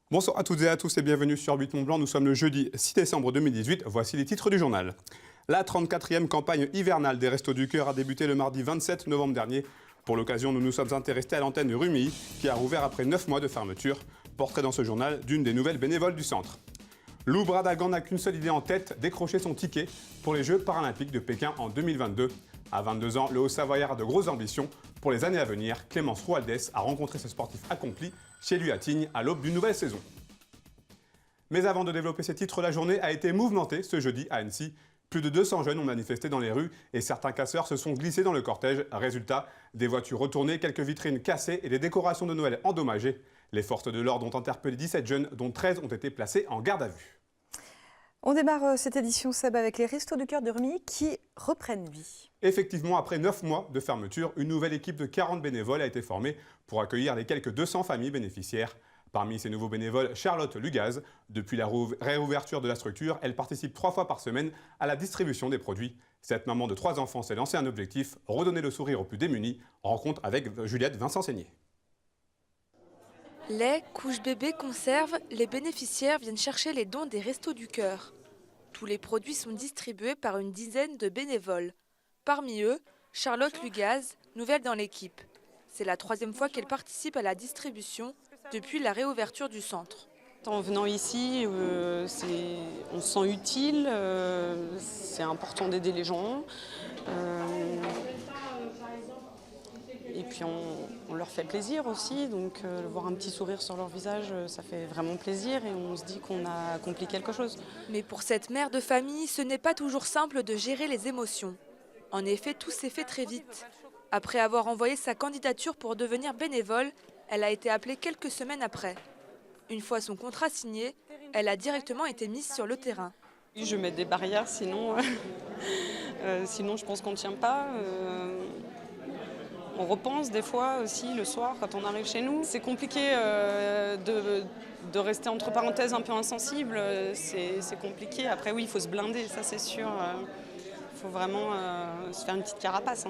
Bonsoir à toutes et à tous et bienvenue sur 8 Mont Blanc. Nous sommes le jeudi 6 décembre 2018. Voici les titres du journal. La 34e campagne hivernale des Restos du Cœur a débuté le mardi 27 novembre dernier. Pour l'occasion, nous nous sommes intéressés à l'antenne de Rumilly qui a rouvert après 9 mois de fermeture. Portrait dans ce journal d'une des nouvelles bénévoles du centre. Lou Bradagan n'a qu'une seule idée en tête, décrocher son ticket pour les Jeux paralympiques de Pékin en 2022. À 22 ans, le Haut-Savoyard a de grosses ambitions. Pour les années à venir, Clémence Roualdès a rencontré ce sportif accompli chez lui à Tignes à l'aube d'une nouvelle saison. Mais avant de développer ces titres, la journée a été mouvementée ce jeudi à Annecy. Plus de 200 jeunes ont manifesté dans les rues et certains casseurs se sont glissés dans le cortège. Résultat, des voitures retournées, quelques vitrines cassées et des décorations de Noël endommagées. Les forces de l'ordre ont interpellé 17 jeunes, dont 13 ont été placés en garde à vue. On démarre cette édition, Seb, avec les Restos du Cœur de Rumilly qui reprennent vie. Effectivement, après 9 mois de fermeture, une nouvelle équipe de 40 bénévoles a été formée pour accueillir les quelques 200 familles bénéficiaires. Parmi ces nouveaux bénévoles, Charlotte Lugaz. Depuis la réouverture de la structure, elle participe 3 fois par semaine à la distribution des produits. Cette maman de 3 enfants s'est lancée un objectif, redonner le sourire aux plus démunis. Rencontre avec Juliette Vincent-Seigné. Lait, couches bébés, conserves, les bénéficiaires viennent chercher les dons des Restos du Cœur. Tous les produits sont distribués par une dizaine de bénévoles. Parmi eux, Charlotte Lugaz, nouvelle dans l'équipe. C'est la 3e fois qu'elle participe à la distribution depuis la réouverture du centre. En venant ici, on se sent utile, c'est important d'aider les gens. Et puis on leur fait plaisir aussi, donc voir un petit sourire sur leur visage, ça fait vraiment plaisir et on se dit qu'on a accompli quelque chose. Mais pour cette mère de famille, ce n'est pas toujours simple de gérer les émotions. En effet, tout s'est fait très vite. Après avoir envoyé sa candidature pour devenir bénévole, elle a été appelée quelques semaines après. Une fois son contrat signé, elle a directement été mise sur le terrain. Je mets des barrières, sinon je pense qu'on ne tient pas. On repense des fois aussi le soir quand on arrive chez nous. C'est compliqué de rester entre parenthèses un peu insensible, c'est compliqué. Après oui, il faut se blinder, ça c'est sûr. Il faut vraiment se faire une petite carapace.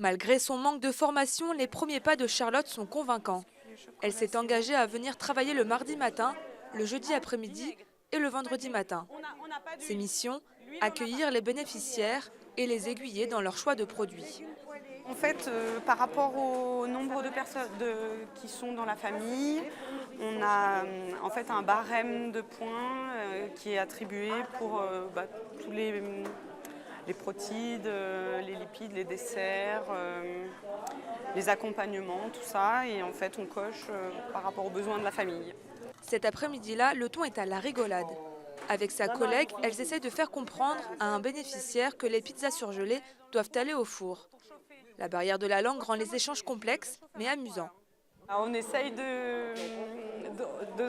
Malgré son manque de formation, les premiers pas de Charlotte sont convaincants. Elle s'est engagée à venir travailler le mardi matin, le jeudi après-midi et le vendredi matin. Ses missions, accueillir les bénéficiaires et les aiguiller dans leur choix de produits. En fait, par rapport au nombre de personnes qui sont dans la famille, on a en fait un barème de points qui est attribué pour tous les protides, les lipides, les desserts, les accompagnements, tout ça. Et en fait, on coche par rapport aux besoins de la famille. Cet après-midi-là, le ton est à la rigolade. Avec sa collègue, elles essaient de faire comprendre à un bénéficiaire que les pizzas surgelées doivent aller au four. La barrière de la langue rend les échanges complexes, mais amusants. Alors, on essaye de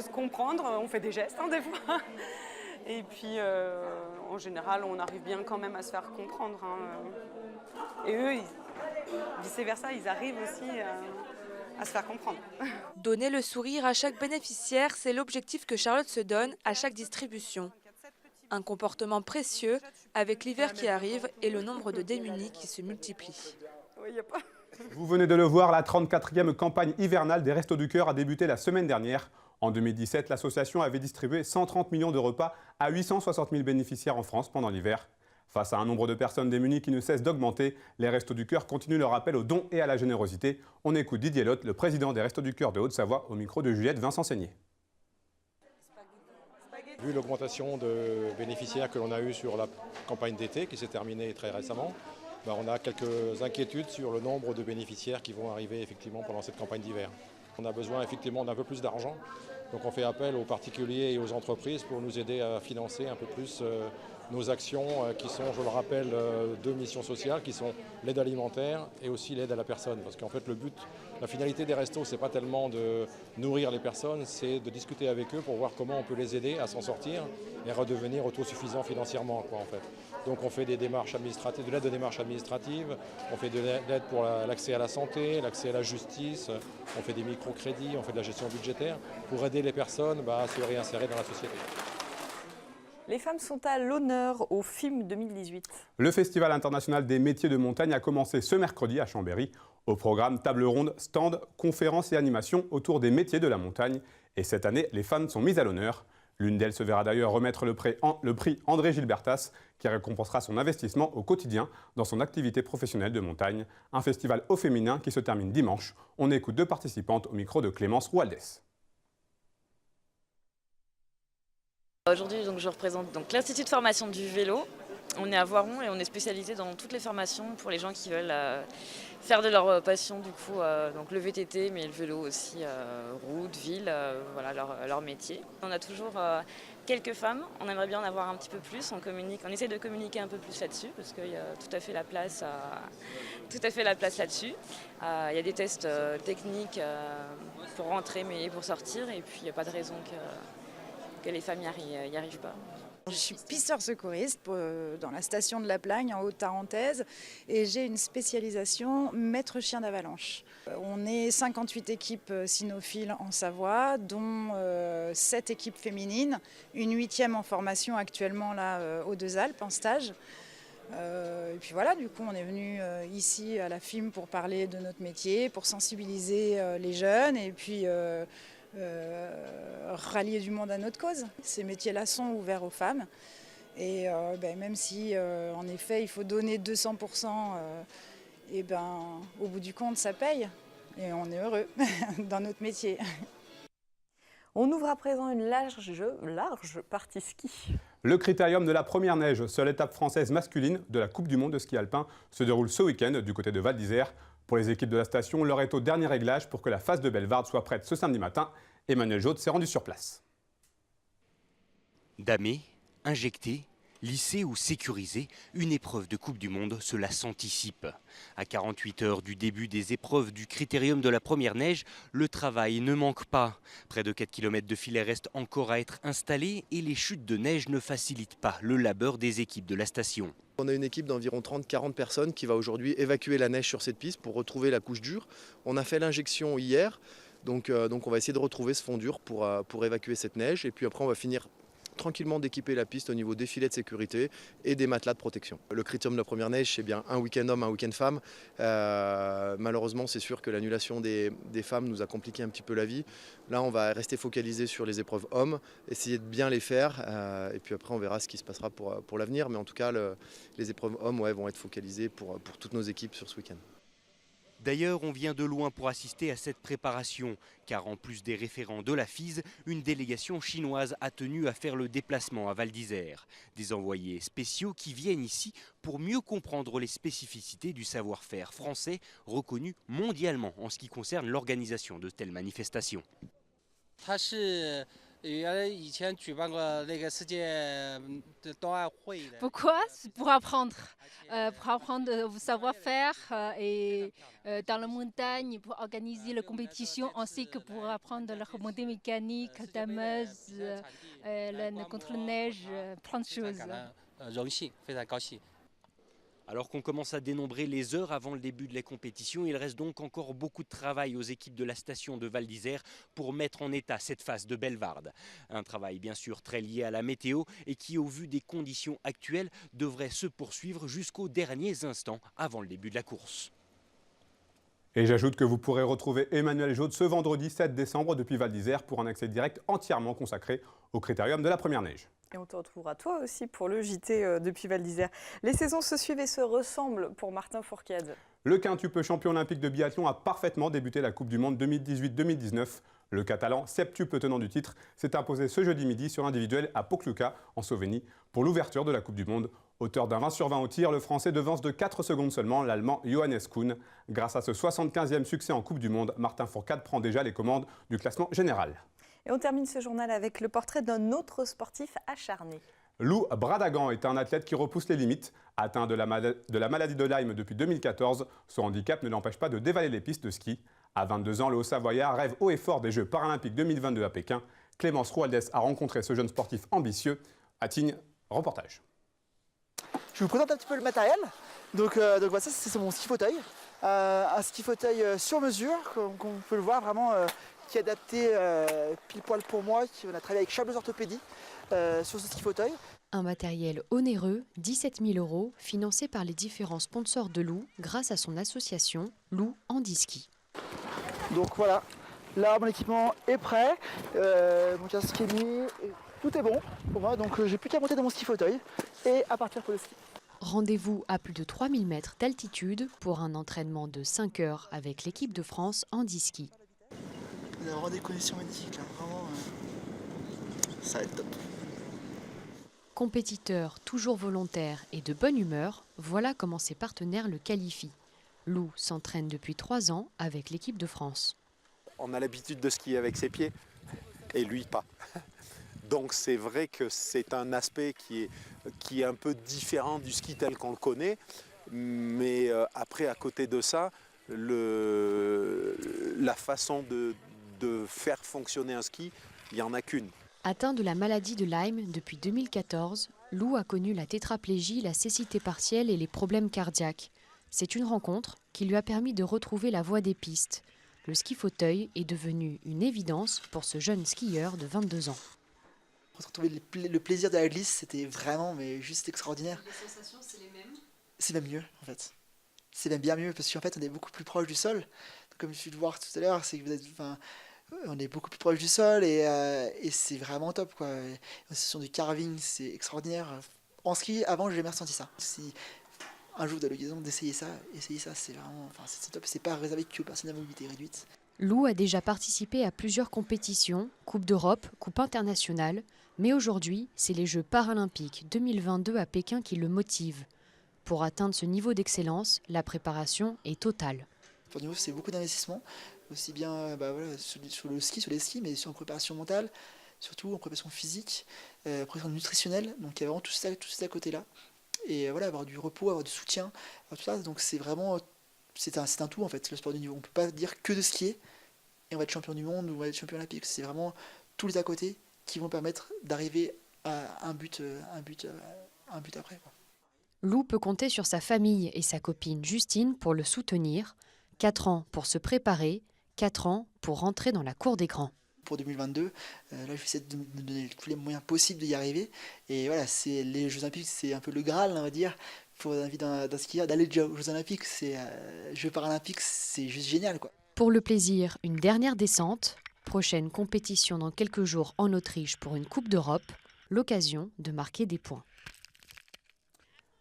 se comprendre, on fait des gestes des fois. Et puis, en général, on arrive bien quand même à se faire comprendre. Et eux, vice-versa, ils arrivent aussi à se faire comprendre. Donner le sourire à chaque bénéficiaire, c'est l'objectif que Charlotte se donne à chaque distribution. Un comportement précieux avec l'hiver qui arrive et le nombre de démunis qui se multiplie. Vous venez de le voir, la 34e campagne hivernale des Restos du Cœur a débuté la semaine dernière. En 2017, l'association avait distribué 130 millions de repas à 860 000 bénéficiaires en France pendant l'hiver. Face à un nombre de personnes démunies qui ne cesse d'augmenter, les Restos du Cœur continuent leur appel aux dons et à la générosité. On écoute Didier Lotte, le président des Restos du Cœur de Haute-Savoie, au micro de Juliette Vincent-Seigné. Vu l'augmentation de bénéficiaires que l'on a eue sur la campagne d'été qui s'est terminée très récemment, on a quelques inquiétudes sur le nombre de bénéficiaires qui vont arriver effectivement pendant cette campagne d'hiver. On a besoin effectivement d'un peu plus d'argent, donc on fait appel aux particuliers et aux entreprises pour nous aider à financer un peu plus nos actions qui sont, je le rappelle, 2 missions sociales qui sont l'aide alimentaire et aussi l'aide à la personne. Parce qu'en fait le but, la finalité des restos, c'est pas tellement de nourrir les personnes, c'est de discuter avec eux pour voir comment on peut les aider à s'en sortir et redevenir autosuffisants financièrement en fait. Donc on fait des démarches administratives, de l'aide aux démarches administratives, on fait de l'aide pour l'accès à la santé, l'accès à la justice, on fait des microcrédits, on fait de la gestion budgétaire pour aider les personnes à se réinsérer dans la société. Les femmes sont à l'honneur au FIM 2018. Le Festival international des métiers de montagne a commencé ce mercredi à Chambéry. Au programme, table ronde, stand, conférences et animations autour des métiers de la montagne. Et cette année, les femmes sont mises à l'honneur. L'une d'elles se verra d'ailleurs remettre le prix André Gilbertas, qui récompensera son investissement au quotidien dans son activité professionnelle de montagne. Un festival au féminin qui se termine dimanche. On écoute 2 participantes au micro de Clémence Roualdès. Aujourd'hui, je représente l'Institut de formation du vélo. On est à Voiron et on est spécialisé dans toutes les formations pour les gens qui veulent faire de leur passion, du coup, donc le VTT, mais le vélo aussi, route, ville, voilà leur métier. On a toujours quelques femmes, on aimerait bien en avoir un petit peu plus, on essaie de communiquer un peu plus là-dessus parce qu'il y a tout à fait la place là-dessus. Il y a des tests techniques pour rentrer mais pour sortir et puis il n'y a pas de raison que les femmes n'y arrivent pas. Je suis pisseur secouriste dans la station de la Plagne en Haute-Tarentaise et j'ai une spécialisation maître chien d'avalanche. On est 58 équipes cynophiles en Savoie, dont 7 équipes féminines, une 8e en formation actuellement là aux Deux-Alpes en stage. Et puis voilà, du coup on est venu ici à la FIM pour parler de notre métier, pour sensibiliser les jeunes et puis rallier du monde à notre cause. Ces métiers-là sont ouverts aux femmes et même si en effet il faut donner 200%, au bout du compte ça paye et on est heureux dans notre métier. On ouvre à présent une large partie ski. Le critérium de la première neige, seule étape française masculine de la Coupe du monde de ski alpin, se déroule ce week-end du côté de Val d'Isère. Pour les équipes de la station, l'heure est au dernier réglage pour que la phase de Bellevarde soit prête ce samedi matin. Emmanuel Jaude s'est rendu sur place. Damé, injecté, lissé ou sécurisé, une épreuve de Coupe du Monde, cela s'anticipe. À 48 heures du début des épreuves du critérium de la première neige, le travail ne manque pas. Près de 4 km de filets restent encore à être installés et les chutes de neige ne facilitent pas le labeur des équipes de la station. On a une équipe d'environ 30-40 personnes qui va aujourd'hui évacuer la neige sur cette piste pour retrouver la couche dure. On a fait l'injection hier, donc on va essayer de retrouver ce fond dur pour évacuer cette neige. Et puis après on va finir tranquillement d'équiper la piste au niveau des filets de sécurité et des matelas de protection. Le critérium de la première neige, c'est bien un week-end homme, un week-end femme. Malheureusement, c'est sûr que l'annulation des femmes nous a compliqué un petit peu la vie. Là, on va rester focalisé sur les épreuves hommes, essayer de bien les faire. Et puis après, on verra ce qui se passera pour l'avenir. Mais en tout cas, les épreuves hommes vont être focalisées pour toutes nos équipes sur ce week-end. D'ailleurs, on vient de loin pour assister à cette préparation, car en plus des référents de la FISE, une délégation chinoise a tenu à faire le déplacement à Val d'Isère. Des envoyés spéciaux qui viennent ici pour mieux comprendre les spécificités du savoir-faire français, reconnu mondialement en ce qui concerne l'organisation de telles manifestations. Pourquoi? Pour apprendre le savoir-faire et dans la montagne, pour organiser la compétition, ainsi que pour apprendre la remontée mécanique, la dameuse, la contre-neige, plein de choses. Alors qu'on commence à dénombrer les heures avant le début de la compétition, il reste donc encore beaucoup de travail aux équipes de la station de Val d'Isère pour mettre en état cette phase de Bellevarde. Un travail bien sûr très lié à la météo et qui, au vu des conditions actuelles, devrait se poursuivre jusqu'aux derniers instants avant le début de la course. Et j'ajoute que vous pourrez retrouver Emmanuel Jaude ce vendredi 7 décembre depuis Val d'Isère pour un accès direct entièrement consacré au critérium de la première neige. Et on te retrouvera toi aussi pour le JT depuis Val d'Isère. Les saisons se suivent et se ressemblent pour Martin Fourcade. Le quintuple champion olympique de biathlon a parfaitement débuté la Coupe du Monde 2018-2019. Le Catalan, septuple tenant du titre, s'est imposé ce jeudi midi sur individuel à Pocluca, en Slovénie, pour l'ouverture de la Coupe du Monde. Auteur d'un 20 sur 20 au tir, le Français devance de 4 secondes seulement l'Allemand Johannes Kuhn. Grâce à ce 75e succès en Coupe du Monde, Martin Fourcade prend déjà les commandes du classement général. Et on termine ce journal avec le portrait d'un autre sportif acharné. Lou Bradagan est un athlète qui repousse les limites. Atteint de la maladie de Lyme depuis 2014, son handicap ne l'empêche pas de dévaler les pistes de ski. À 22 ans, le Haut-Savoyard rêve haut et fort des Jeux paralympiques 2022 à Pékin. Clémence Roualdès a rencontré ce jeune sportif ambitieux. À Tignes, reportage. Je vous présente un petit peu le matériel. Donc voilà, ça c'est mon ski fauteuil. Un ski fauteuil sur mesure, comme on peut le voir vraiment, qui est adapté pile poil pour moi. On a travaillé avec Chableux Orthopédie sur ce ski fauteuil. Un matériel onéreux, 17 000 €, financé par les différents sponsors de Lou grâce à son association Lou Handiski. Donc voilà, Là, mon équipement est prêt, mon casque est mis, et tout est bon pour moi, donc j'ai plus qu'à monter dans mon ski fauteuil et à partir pour le ski. Rendez-vous à plus de 3000 mètres d'altitude pour un entraînement de 5 heures avec l'équipe de France handi-ski. Vous avez vraiment des conditions magnifiques là, vraiment, ça va être top. Compétiteur, toujours volontaire et de bonne humeur, voilà comment ses partenaires le qualifient. Lou s'entraîne depuis 3 ans avec l'équipe de France. On a l'habitude de skier avec ses pieds et lui pas. Donc c'est vrai que c'est un aspect qui est un peu différent du ski tel qu'on le connaît. Mais après, à côté de ça, la façon de faire fonctionner un ski, il n'y en a qu'une. Atteint de la maladie de Lyme depuis 2014, Lou a connu la tétraplégie, la cécité partielle et les problèmes cardiaques. C'est une rencontre qui lui a permis de retrouver la voie des pistes. Le ski fauteuil est devenu une évidence pour ce jeune skieur de 22 ans. Retrouver le plaisir de la glisse, c'était vraiment juste extraordinaire. Les sensations, c'est les mêmes? C'est même mieux en fait. C'est même bien mieux parce qu'en fait on est beaucoup plus proche du sol. Comme je suis de voir tout à l'heure, c'est que on est beaucoup plus proche du sol et c'est vraiment top quoi. La session du carving, c'est extraordinaire. En ski, avant, j'ai jamais ressenti ça. Si un jour vous avez l'occasion d'essayer ça, essayez ça, c'est vraiment, c'est top. C'est pas réservé que aux personnes à mobilité réduite. Lou a déjà participé à plusieurs compétitions, Coupe d'Europe, Coupe internationale, mais aujourd'hui, c'est les Jeux paralympiques 2022 à Pékin qui le motivent. Pour atteindre ce niveau d'excellence, la préparation est totale. Pour nous, c'est beaucoup d'investissement, aussi bien sur le ski, sur les skis, mais sur en préparation mentale, surtout en préparation physique, préparation nutritionnelle. Donc il y a vraiment tout ça à côté-là. Et voilà, avoir du repos, avoir du soutien, tout ça. Donc c'est vraiment, c'est un tout en fait, le sport de niveau. On ne peut pas dire que de skier et on va être champion du monde ou on va être champion olympique. C'est vraiment tous les à côté qui vont permettre d'arriver à un but après, quoi. Lou peut compter sur sa famille et sa copine Justine pour le soutenir. 4 ans pour se préparer, 4 ans pour rentrer dans la cour des grands. Pour 2022, là je vais essayer de me donner tous les moyens possibles d'y arriver. Et voilà, c'est les Jeux Olympiques, c'est un peu le Graal, on va dire, pour la vie d'un skieur, d'aller déjà aux Jeux Olympiques. Jeux Paralympiques, c'est juste génial, quoi. Pour le plaisir, une dernière descente. Prochaine compétition dans quelques jours en Autriche pour une Coupe d'Europe. L'occasion de marquer des points.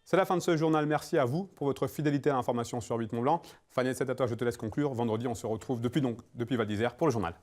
C'est la fin de ce journal. Merci à vous pour votre fidélité à l'information sur 8 Mont Blanc. Fanny, c'est à toi, je te laisse conclure. Vendredi, on se retrouve depuis Val d'Isère pour le journal.